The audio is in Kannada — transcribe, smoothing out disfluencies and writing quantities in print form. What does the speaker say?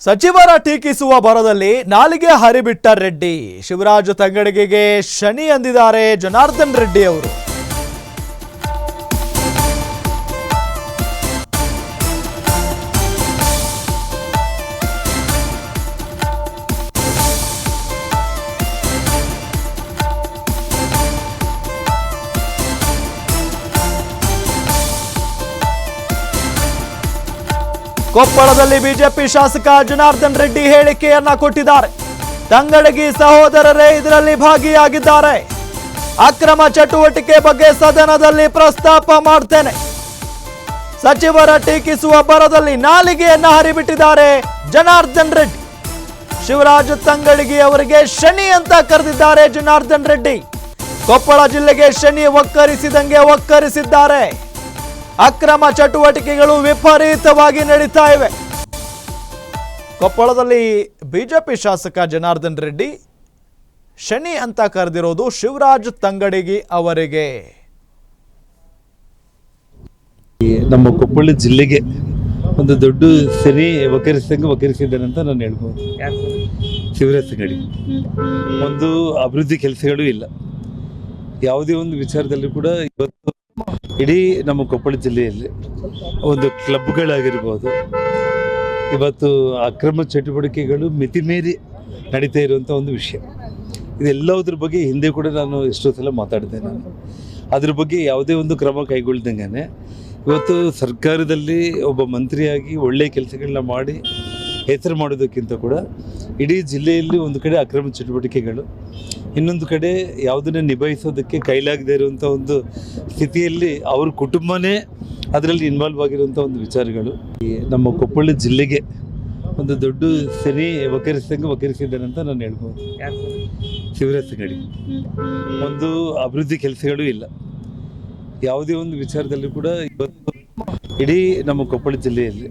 ಸಚಿವರ ಟೀಕಿಸುವ ಭರದಲ್ಲಿ ನಾಲಿಗೆ ಹರಿಬಿಟ್ಟ ರೆಡ್ಡಿ. ಶಿವರಾಜ್ ತಂಗಡಗಿಗೆ ಶನಿ ಅಂದಿದ್ದಾರೆ ಜನಾರ್ದನ್ ರೆಡ್ಡಿ ಅವರು. ಕೊಪ್ಪಳದಲ್ಲಿ ಬಿಜೆಪಿ ಶಾಸಕ ಜನಾರ್ದನ್ ರೆಡ್ಡಿ ಹೇಳಿಕೆಯನ್ನ ಕೊಟ್ಟಿದ್ದಾರೆ. ತಂಗಡಗಿ ಸಹೋದರರೇ ಇದರಲ್ಲಿ ಭಾಗಿಯಾಗಿದ್ದಾರೆ. ಅಕ್ರಮ ಚಟುವಟಿಕೆ ಬಗ್ಗೆ ಸದನದಲ್ಲಿ ಪ್ರಸ್ತಾಪ ಮಾಡ್ತೇನೆ. ಸಚಿವರ ಟೀಕಿಸುವ ಭರದಲ್ಲಿ ನಾಲಿಗೆಯನ್ನ ಹರಿಬಿಟ್ಟಿದ್ದಾರೆ ಜನಾರ್ದನ್ ರೆಡ್ಡಿ. ಶಿವರಾಜ್ ತಂಗಡಗಿ ಅವರಿಗೆ ಶನಿ ಅಂತ ಕರೆದಿದ್ದಾರೆ ಜನಾರ್ದನ್ ರೆಡ್ಡಿ. ಕೊಪ್ಪಳ ಜಿಲ್ಲೆಗೆ ಶನಿ ಒಕ್ಕರಿಸಿದ್ದಾರೆ. ಅಕ್ರಮ ಚಟುವಟಿಕೆಗಳು ವಿಪರೀತವಾಗಿ ನಡೀತಾ ಇವೆ. ಕೊಪ್ಪಳದಲ್ಲಿ ಬಿಜೆಪಿ ಶಾಸಕ ಜನಾರ್ದನ್ ರೆಡ್ಡಿ ಶನಿ ಅಂತ ಕರೆದಿರೋದು ಶಿವರಾಜ್ ತಂಗಡಗಿ ಅವರಿಗೆ. ನಮ್ಮ ಕೊಪ್ಪಳ ಜಿಲ್ಲೆಗೆ ಒಂದು ದೊಡ್ಡ ಶನಿ ವಕರಿಸಿದ್ದಾನೆ ಅಂತ ನಾನು ಹೇಳ್ಬೋದು. ಶಿವರಾಜ್ ತಂಗಡಗಿ ಒಂದು ಅಭಿವೃದ್ಧಿ ಕೆಲಸಗಳು ಇಲ್ಲ. ಯಾವುದೇ ಒಂದು ವಿಚಾರದಲ್ಲಿ ಕೂಡ ಇವತ್ತು ಇಡೀ ನಮ್ಮ ಕೊಪ್ಪಳ ಜಿಲ್ಲೆಯಲ್ಲಿ ಒಂದು ಕ್ಲಬ್ಗಳಾಗಿರ್ಬೋದು, ಇವತ್ತು ಅಕ್ರಮ ಚಟುವಟಿಕೆಗಳು ಮಿತಿ ಮೀರಿ ನಡೀತಾ ಇರುವಂಥ ಒಂದು ವಿಷಯ. ಇದೆಲ್ಲದ್ರ ಬಗ್ಗೆ ಹಿಂದೆ ಕೂಡ ನಾನು ಎಷ್ಟೋ ಸಲ ಮಾತಾಡಿದೆ. ನಾನು ಅದ್ರ ಬಗ್ಗೆ ಯಾವುದೇ ಒಂದು ಕ್ರಮ ಕೈಗೊಳ್ದಂಗೆ ಇವತ್ತು ಸರ್ಕಾರದಲ್ಲಿ ಒಬ್ಬ ಮಂತ್ರಿಯಾಗಿ ಒಳ್ಳೆಯ ಕೆಲಸಗಳನ್ನ ಮಾಡಿ ಹೆಸರು ಮಾಡೋದಕ್ಕಿಂತ ಕೂಡ ಇಡೀ ಜಿಲ್ಲೆಯಲ್ಲಿ ಒಂದು ಕಡೆ ಅಕ್ರಮ ಚಟುವಟಿಕೆಗಳು, ಇನ್ನೊಂದು ಕಡೆ ಯಾವುದನ್ನು ನಿಭಾಯಿಸೋದಕ್ಕೆ ಕೈಲಾಗದೇ ಇರುವಂಥ ಒಂದು ಸ್ಥಿತಿಯಲ್ಲಿ ಅವ್ರ ಕುಟುಂಬನೇ ಅದರಲ್ಲಿ ಇನ್ವಾಲ್ವ್ ಆಗಿರುವಂಥ ಒಂದು ವಿಚಾರಗಳು. ನಮ್ಮ ಕೊಪ್ಪಳ ಜಿಲ್ಲೆಗೆ ಒಂದು ದೊಡ್ಡ ಶನಿ ವಕರಿಸಿದ್ದಾನೆ ಅಂತ ನಾನು ಹೇಳ್ಬೋದು. ಶಿವರಾಜ್ ತಂಗಡಗಿ ಒಂದು ಅಭಿವೃದ್ಧಿ ಕೆಲಸಗಳು ಇಲ್ಲ. ಯಾವುದೇ ಒಂದು ವಿಚಾರದಲ್ಲಿ ಕೂಡ ಇವತ್ತು ಇಡೀ ನಮ್ಮ ಕೊಪ್ಪಳ ಜಿಲ್ಲೆಯಲ್ಲಿ